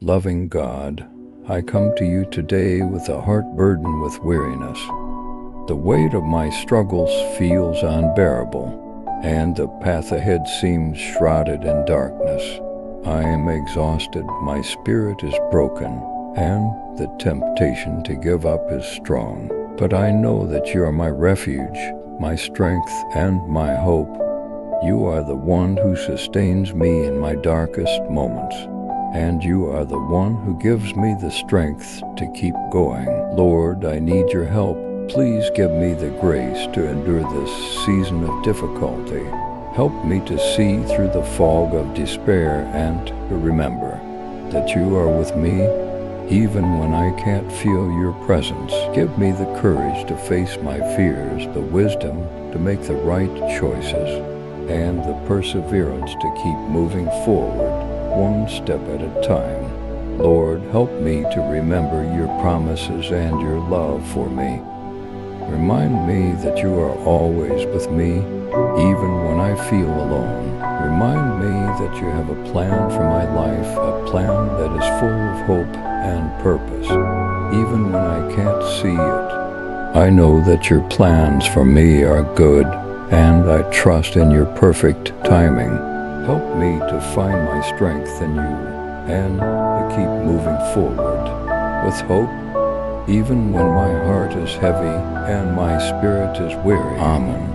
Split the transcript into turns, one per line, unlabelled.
Loving God, I come to you today with a heart burdened with weariness. The weight of my struggles feels unbearable, and the path ahead seems shrouded in darkness. I am exhausted, my spirit is broken, and the temptation to give up is strong. But I know that you are my refuge, my strength, and my hope. You are the one who sustains me in my darkest moments, and you are the one who gives me the strength to keep going. Lord, I need your help. Please give me the grace to endure this season of difficulty. Help me to see through the fog of despair and to remember that you are with me even when I can't feel your presence. Give me the courage to face my fears, the wisdom to make the right choices, and the perseverance to keep moving forward, one step at a time. Lord, help me to remember your promises and your love for me. Remind me that you are always with me, even when I feel alone. Remind me that you have a plan for my life, a plan that is full of hope and purpose, even when I can't see it. I know that your plans for me are good, and I trust in your perfect timing. Help me to find my strength in you, and to keep moving forward with hope, even when my heart is heavy and my spirit is weary. Amen.